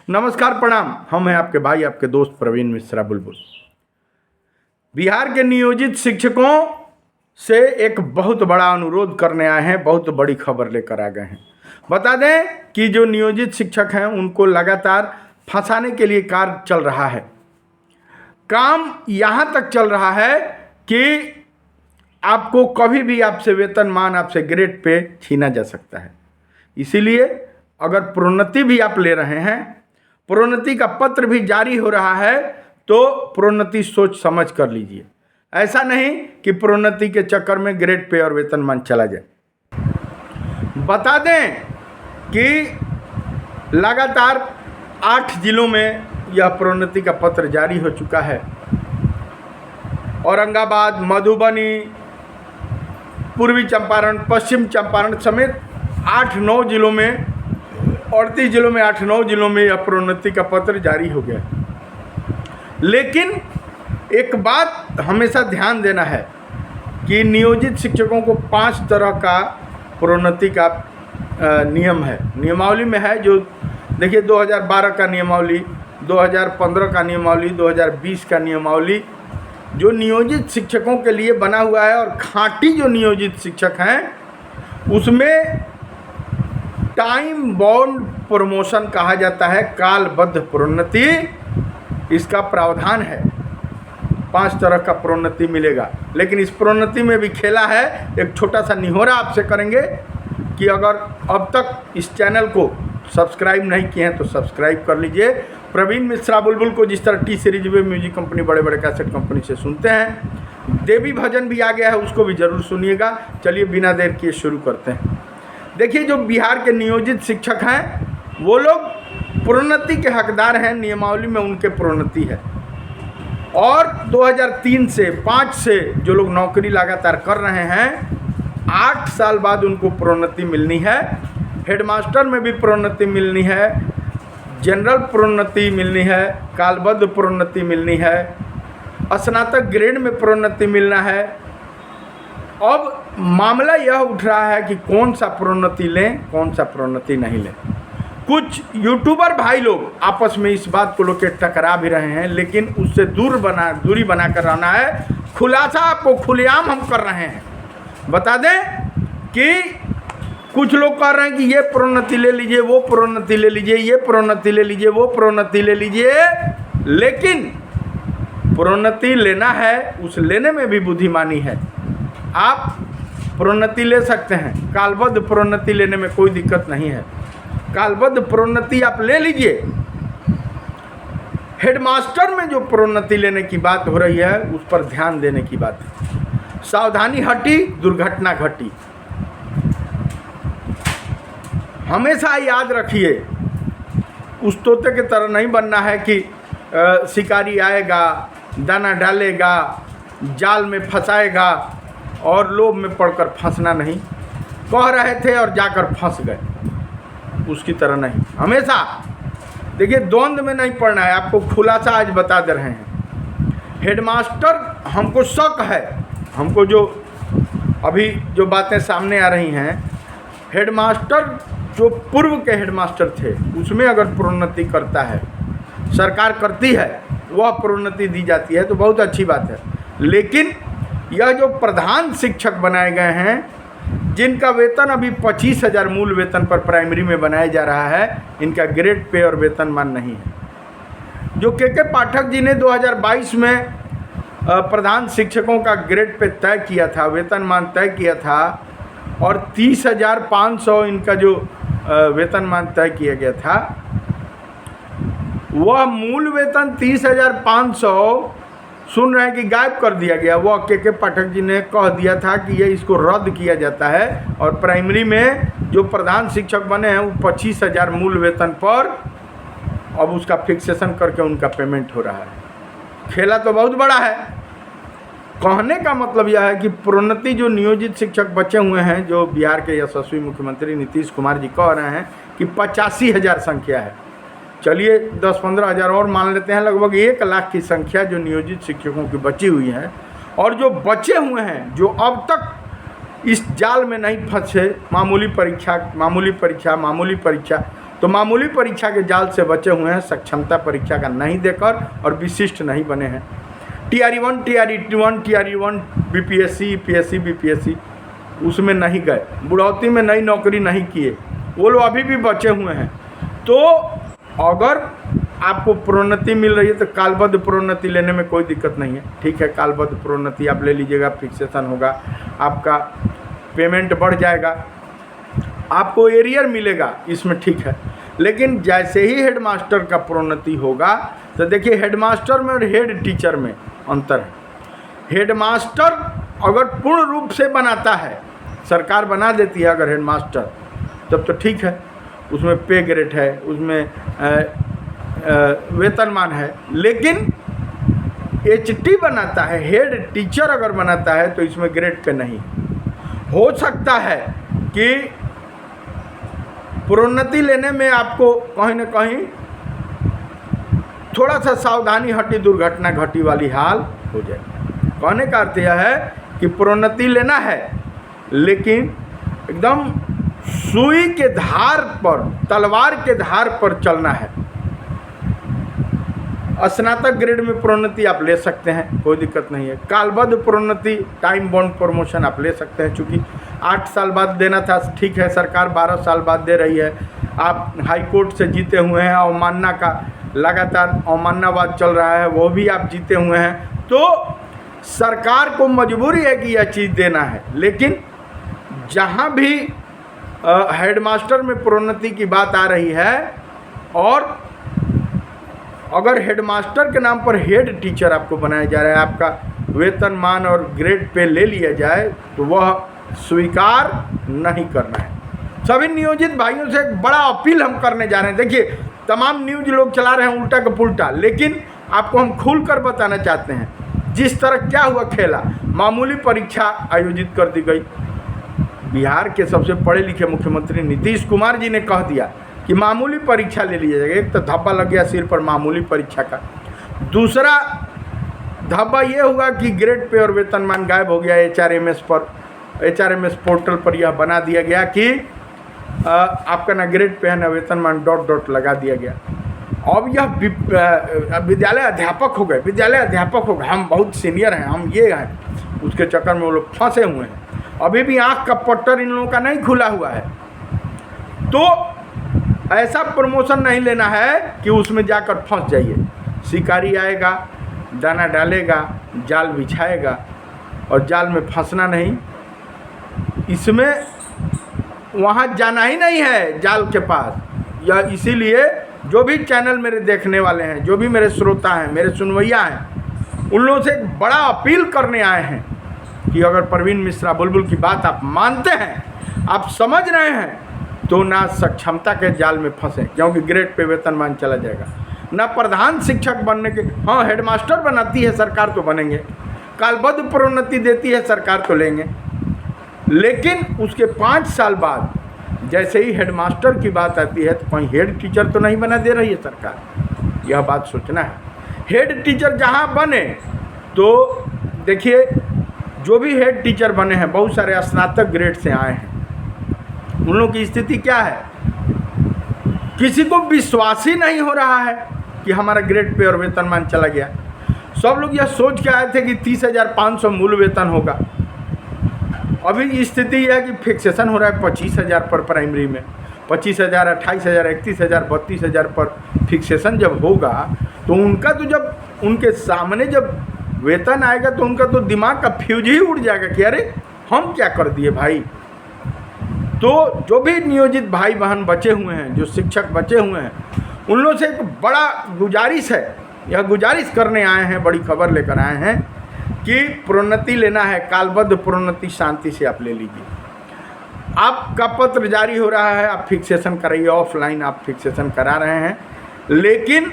नमस्कार, प्रणाम। हम हैं आपके भाई, आपके दोस्त प्रवीण मिश्रा बुलबुल। बिहार के नियोजित शिक्षकों से एक बहुत बड़ा अनुरोध करने आए हैं, बहुत बड़ी खबर लेकर आ गए हैं। बता दें कि जो नियोजित शिक्षक हैं उनको लगातार फंसाने के लिए कार्य चल रहा है। काम यहाँ तक चल रहा है कि आपको कभी भी आपसे वेतनमान, आपसे ग्रेड पे छीना जा सकता है। इसीलिए अगर प्रोन्नति भी आप ले रहे हैं, प्रोन्नति का पत्र भी जारी हो रहा है, तो प्रोन्नति सोच समझ कर लीजिए। ऐसा नहीं कि प्रोन्नति के चक्कर में ग्रेड पे और वेतनमान चला जाए। बता दें कि लगातार 8 जिलों में यह प्रोन्नति का पत्र जारी हो चुका है। औरंगाबाद, मधुबनी, पूर्वी चंपारण, पश्चिम चंपारण समेत 8-9 जिलों में, 38 जिलों में 8-9 जिलों में यह प्रोन्नति का पत्र जारी हो गया। लेकिन एक बात हमेशा ध्यान देना है कि नियोजित शिक्षकों को 5 तरह का प्रोन्नति का नियम है, नियमावली में है। जो देखिए 2012 का नियमावली, 2015 का नियमावली, 2020 का नियमावली जो नियोजित शिक्षकों के लिए बना हुआ है। और खाँटी जो नियोजित शिक्षक हैं उसमें टाइम बाउंड प्रमोशन कहा जाता है, कालबद्ध प्रोन्नति इसका प्रावधान है। 5 तरह का प्रोन्नति मिलेगा। लेकिन इस प्रोन्नति में भी खेला है। एक छोटा सा निहोरा आपसे करेंगे कि अगर अब तक इस चैनल को सब्सक्राइब नहीं किए हैं तो सब्सक्राइब कर लीजिए। प्रवीण मिश्रा बुलबुल को जिस तरह टी सीरीज में म्यूजिक कंपनी, बड़े बड़े कैसेट कंपनी से सुनते हैं, देवी भजन भी आ गया है, उसको भी ज़रूर सुनिएगा। चलिए बिना देर किए शुरू करते हैं। देखिए, जो बिहार के नियोजित शिक्षक हैं वो लोग प्रोन्नति के हकदार हैं। नियमावली में उनके प्रोन्नति है। और 2003 से 5 से जो लोग नौकरी लगातार कर रहे हैं, 8 साल बाद उनको प्रोन्नति मिलनी है। हेडमास्टर में भी प्रोन्नति मिलनी है, जनरल प्रोन्नति मिलनी है, कालबद्ध प्रोन्नति मिलनी है, स्नातक ग्रेड में प्रोन्नति मिलना है। अब मामला यह उठ रहा है कि कौन सा प्रोन्नति लें, कौन सा प्रोन्नति नहीं लें। कुछ यूट्यूबर भाई लोग आपस में इस बात को लेकर टकरा भी रहे हैं, लेकिन उससे दूरी बना कर रहना है। खुलासा आपको खुलेआम हम कर रहे हैं। बता दें कि कुछ लोग कह रहे हैं कि ये प्रोन्नति ले लीजिए, वो प्रोन्नति ले लीजिए, ये प्रोन्नति ले लीजिए, वो प्रोन्नति ले लीजिए। लेकिन प्रोन्नति लेना है, उस लेने में भी बुद्धिमानी है। आप प्रोन्नति ले सकते हैं, कालबद्ध प्रोन्नति लेने में कोई दिक्कत नहीं है। कालबद्ध प्रोन्नति आप ले लीजिए। हेडमास्टर में जो प्रोन्नति लेने की बात हो रही है उस पर ध्यान देने की बात है। सावधानी हटी, दुर्घटना घटी। हमेशा याद रखिए, उस तोते की तरह नहीं बनना है कि शिकारी आएगा, दाना डालेगा, जाल में फंसाएगा और लोभ में पड़कर फंसना नहीं। कह रहे थे और जाकर फंस गए, उसकी तरह नहीं। हमेशा देखिए, द्वंद्व में नहीं पड़ना है। आपको खुलासा आज बता दे रहे हैं। हेडमास्टर, हमको शक है, हमको जो अभी जो बातें सामने आ रही हैं, हेडमास्टर जो पूर्व के हेडमास्टर थे उसमें अगर प्रोन्नति करता है, सरकार करती है, वह प्रोन्नति दी जाती है तो बहुत अच्छी बात है। लेकिन यह जो प्रधान शिक्षक बनाए गए हैं, जिनका वेतन अभी 25,000 मूल वेतन पर प्राइमरी में बनाया जा रहा है, इनका ग्रेड पे और वेतनमान नहीं है। जो के पाठक जी ने 2022 में प्रधान शिक्षकों का ग्रेड पे तय किया था, वेतनमान तय किया था, और 30,500 इनका जो वेतनमान तय किया गया था, वह मूल वेतन 30,500 सुन रहे हैं कि गायब कर दिया गया। वह के पाठक जी ने कह दिया था कि ये इसको रद्द किया जाता है और प्राइमरी में जो प्रधान शिक्षक बने हैं वो 25,000 मूल वेतन पर अब उसका फिक्सेशन करके उनका पेमेंट हो रहा है। खेला तो बहुत बड़ा है। कहने का मतलब यह है कि प्रोन्नति जो नियोजित शिक्षक बचे हुए हैं, जो बिहार के यशस्वी मुख्यमंत्री नीतीश कुमार जी कह रहे हैं कि 85,000 संख्या है। चलिए 10-15 हज़ार और मान लेते हैं, लगभग 1 लाख की संख्या जो नियोजित शिक्षकों की बची हुई है। और जो बचे हुए हैं, जो अब तक इस जाल में नहीं फंसे, मामूली परीक्षा, तो मामूली परीक्षा के जाल से बचे हुए हैं, सक्षमता परीक्षा का नहीं देकर और विशिष्ट नहीं बने हैं। TRE1, TRE1, TRE1 BPSC, PSC, BPSC उसमें नहीं गए, बुढ़ौती में नई नौकरी नहीं किए, वो लोग अभी भी बचे हुए हैं। तो अगर आपको प्रोन्नति मिल रही है तो कालबद्ध प्रोन्नति लेने में कोई दिक्कत नहीं है, ठीक है। कालबद्ध प्रोन्नति आप ले लीजिएगा, फिक्सेशन होगा, आपका पेमेंट बढ़ जाएगा, आपको एरियर मिलेगा, इसमें ठीक है। लेकिन जैसे ही हेडमास्टर का प्रोन्नति होगा तो देखिए हेडमास्टर में और हेड टीचर में अंतर है। हेडमास्टर अगर पूर्ण रूप से बनाता है, सरकार बना देती है अगर हेडमास्टर, तब तो ठीक है, उसमें पे ग्रेड है, उसमें वेतनमान है। लेकिन HT बनाता है, हेड टीचर अगर बनाता है तो इसमें ग्रेड पे नहीं। हो सकता है कि प्रोन्नति लेने में आपको कहीं ना कहीं थोड़ा सा सावधानी हटी, दुर्घटना घटी वाली हाल हो जाए। कहने का अर्थ यह है कि प्रोन्नति लेना है लेकिन एकदम सुई के धार पर, तलवार के धार पर चलना है। स्नातक ग्रेड में प्रोन्नति आप ले सकते हैं, कोई दिक्कत नहीं है। कालबद्ध प्रोन्नति, टाइम बाउंड प्रमोशन आप ले सकते हैं, चूँकि 8 साल बाद देना था, ठीक है, सरकार 12 साल बाद दे रही है। आप हाई कोर्ट से जीते हुए हैं, अवमानना का लगातार अवमाननावाद चल रहा है, वो भी आप जीते हुए हैं, तो सरकार को मजबूरी है कि यह चीज़ देना है। लेकिन जहाँ भी हेडमास्टर में प्रोन्नति की बात आ रही है और अगर हेडमास्टर के नाम पर हेड टीचर आपको बनाया जा रहा है, आपका वेतनमान और ग्रेड पे ले लिया जाए, तो वह स्वीकार नहीं करना है। सभी नियोजित भाइयों से एक बड़ा अपील हम करने जा रहे हैं। देखिए तमाम न्यूज लोग चला रहे हैं उल्टा का पुल्टा, लेकिन आपको हम खुलकर बताना चाहते हैं जिस तरह क्या हुआ खेला। मामूली परीक्षा आयोजित कर दी गई। बिहार के सबसे पढ़े लिखे मुख्यमंत्री नीतीश कुमार जी ने कह दिया कि मामूली परीक्षा ले लिया जाएगा। एक तो धब्बा लग गया सिर पर मामूली परीक्षा का, दूसरा धब्बा ये हुआ कि ग्रेड पे और वेतनमान गायब हो गया। HRMS पर, HRMS पोर्टल पर यह बना दिया गया कि आपका ना ग्रेड पे है ना वेतनमान, डॉट डॉट लगा दिया गया। अब यह विद्यालय अध्यापक हो गए, विद्यालय अध्यापक हो गए, हम बहुत सीनियर हैं, हम ये हैं, उसके चक्कर में वो लोग फंसे हुए हैं। अभी भी आँख का पट्टर इन लोगों का नहीं खुला हुआ है। तो ऐसा प्रमोशन नहीं लेना है कि उसमें जाकर फंस जाइए। शिकारी आएगा, दाना डालेगा, जाल बिछाएगा और जाल में फंसना नहीं। इसमें वहाँ जाना ही नहीं है जाल के पास। या इसीलिए जो भी चैनल मेरे देखने वाले हैं, जो भी मेरे श्रोता हैं, मेरे सुनवैया हैं, उन लोगों से एक बड़ा अपील करने आए हैं कि अगर प्रवीण मिश्रा बुलबुल की बात आप मानते हैं, आप समझ रहे हैं, तो ना सक्षमता के जाल में फंसे, क्योंकि ग्रेड पे वेतनमान चला जाएगा। ना प्रधान शिक्षक बनने के, हाँ हेडमास्टर बनाती है सरकार तो बनेंगे, कालबद्ध प्रोन्नति देती है सरकार तो लेंगे, लेकिन उसके 5 साल बाद जैसे ही हेडमास्टर की बात आती है तो कहीं हेड टीचर तो नहीं बना दे रही है सरकार। यह बात सोचना है। हेड टीचर जहाँ बने, तो देखिए जो भी हेड टीचर बने हैं बहुत सारे स्नातक ग्रेड से आए हैं। उन लोगों की स्थिति क्या है, किसी को विश्वास ही नहीं हो रहा है कि हमारा ग्रेड पे और वेतनमान चला गया। सब लोग यह सोच के आए थे कि 30,500 मूल वेतन होगा। अभी स्थिति यह है कि फिक्सेशन हो रहा है 25,000 पर प्राइमरी में, 25,000, 28,000, 31,000, 32,000 पर फिक्सेशन जब होगा तो उनका तो जब उनके सामने जब वेतन आएगा तो उनका तो दिमाग का फ्यूज ही उड़ जाएगा कि अरे हम क्या कर दिए भाई। तो जो भी नियोजित भाई बहन बचे हुए हैं, जो शिक्षक बचे हुए हैं, उन लोगों से एक बड़ा गुजारिश है, यह गुजारिश करने आए हैं, बड़ी खबर लेकर आए हैं कि प्रोन्नति लेना है, कालबद्ध प्रोन्नति शांति से आप ले लीजिए। आपका पत्र जारी हो रहा है, आप फिक्सेशन कराइए, ऑफलाइन आप फिक्सेशन करा रहे हैं। लेकिन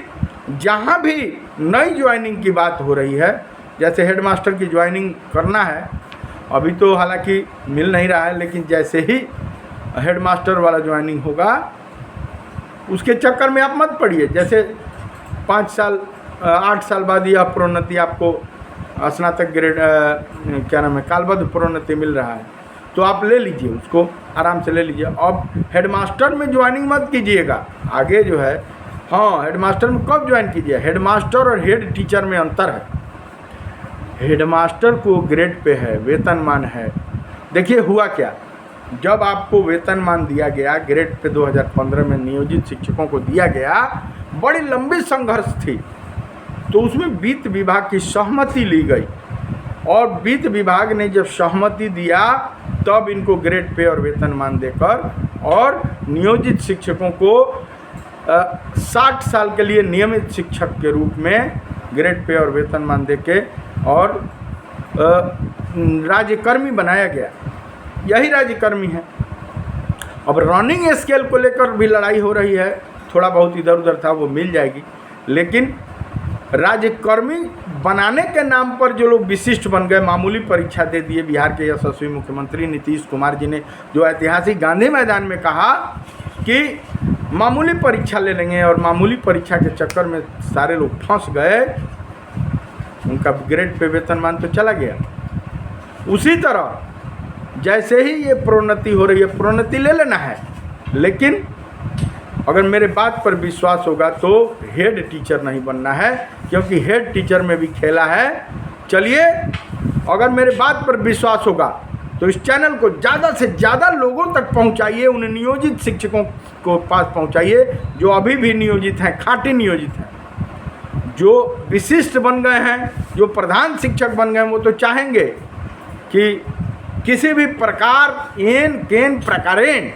जहाँ भी नई ज्वाइनिंग की बात हो रही है, जैसे हेडमास्टर की ज्वाइनिंग करना है, अभी तो हालांकि मिल नहीं रहा है, लेकिन जैसे ही हेडमास्टर वाला ज्वाइनिंग होगा उसके चक्कर में आप मत पड़िए। जैसे 5 साल 8 साल बाद यह प्रोन्नति आपको स्नातक ग्रेड क्या नाम है, कालबद्ध प्रोन्नति मिल रहा है, तो आप ले लीजिए, उसको आराम से ले लीजिए। अब हेडमास्टर में ज्वाइनिंग मत कीजिएगा, आगे जो है, हाँ हेडमास्टर में कब ज्वाइन कीजिए, हेडमास्टर और हेड टीचर में अंतर है। हेडमास्टर को ग्रेड पे है, वेतनमान है। देखिए हुआ क्या, जब आपको वेतनमान दिया गया ग्रेड पे 2015 में नियोजित शिक्षकों को दिया गया, बड़ी लंबी संघर्ष थी, तो उसमें वित्त विभाग की सहमति ली गई और वित्त विभाग ने जब सहमति दिया तब इनको ग्रेड पे और वेतनमान देकर और नियोजित शिक्षकों को 60 साल के लिए नियमित शिक्षक के रूप में ग्रेड पे और वेतनमान देके और राज्यकर्मी बनाया गया। यही राज्यकर्मी है। अब रनिंग स्केल को लेकर भी लड़ाई हो रही है, थोड़ा बहुत इधर उधर था वो मिल जाएगी, लेकिन राज्यकर्मी बनाने के नाम पर जो लोग विशिष्ट बन गए, मामूली परीक्षा दे दिए। बिहार के यशस्वी मुख्यमंत्री नीतीश कुमार जी ने जो ऐतिहासिक गांधी मैदान में कहा कि मामूली परीक्षा ले लेंगे और मामूली परीक्षा के चक्कर में सारे लोग फंस गए, उनका ग्रेड पे वेतनमान तो चला गया। उसी तरह जैसे ही ये प्रोन्नति हो रही है, प्रोन्नति ले लेना है, लेकिन अगर मेरे बात पर विश्वास होगा तो हेड टीचर नहीं बनना है, क्योंकि हेड टीचर में भी खेला है। चलिए, अगर मेरे बात पर विश्वास होगा तो इस चैनल को ज़्यादा से ज़्यादा लोगों तक पहुंचाइए, उन नियोजित शिक्षकों को पास पहुंचाइए जो अभी भी नियोजित हैं, खाँटी नियोजित हैं, जो विशिष्ट बन गए हैं, जो प्रधान शिक्षक बन गए हैं। वो तो चाहेंगे कि किसी भी प्रकार एन केन प्रकारेण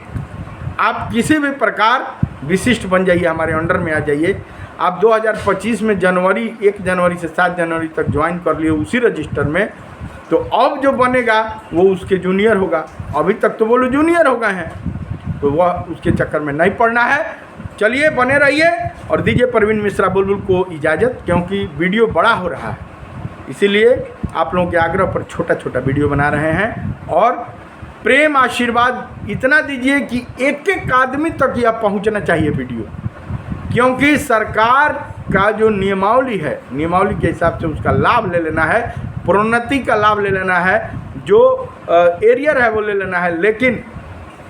आप किसी भी प्रकार विशिष्ट बन जाइए, हमारे अंडर में आ जाइए। आप 2025 में 1 जनवरी से 7 जनवरी तक ज्वाइन कर लिए उसी रजिस्टर में, तो अब जो बनेगा वो उसके जूनियर होगा। अभी तक तो वो लोग जूनियर हो गए हैं, तो वह उसके चक्कर में नहीं पड़ना है। चलिए, बने रहिए और दीजिए प्रवीण मिश्रा बुलबुल को इजाज़त, क्योंकि वीडियो बड़ा हो रहा है, इसीलिए आप लोगों के आग्रह पर छोटा छोटा वीडियो बना रहे हैं। और प्रेम आशीर्वाद इतना दीजिए कि एक एक आदमी तक यह पहुंचना चाहिए वीडियो, क्योंकि सरकार का जो नियमावली है, नियमावली के हिसाब से उसका लाभ ले लेना है, प्रोन्नति का लाभ ले लेना है, जो एरियर है वो ले लेना है, लेकिन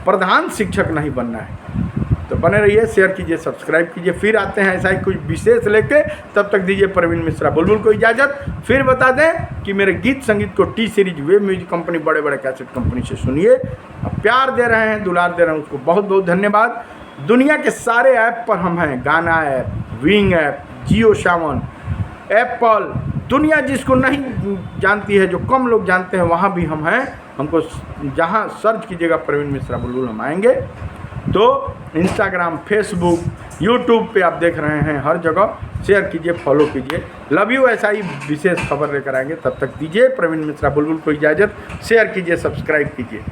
प्रधान शिक्षक नहीं बनना है। तो बने रहिए, शेयर कीजिए, सब्सक्राइब कीजिए। फिर आते हैं ऐसा ही कुछ विशेष लेके, तब तक दीजिए प्रवीण मिश्रा बुलबुल को इजाज़त। फिर बता दें कि मेरे गीत संगीत को T series web music company, बड़े बड़े कैसेट कंपनी से सुनिए। अब प्यार दे रहे हैं, दुलार दे रहे हैं, उसको बहुत बहुत धन्यवाद। दुनिया के सारे ऐप पर हम हैं, गाना ऐप, विंग ऐप, जियो सावन, एप्पल, दुनिया जिसको नहीं जानती है, जो कम लोग जानते हैं, वहाँ भी हम हैं। हमको जहाँ सर्च कीजिएगा प्रवीण मिश्रा बुलबुल, हम आएंगे। तो इंस्टाग्राम, फेसबुक, यूट्यूब पे आप देख रहे हैं, हर जगह शेयर कीजिए, फॉलो कीजिए। Love you. ऐसा ही विशेष खबर लेकर आएंगे, तब तक दीजिए प्रवीण मिश्रा बुलबुल को इजाज़त। शेयर कीजिए, सब्सक्राइब कीजिए।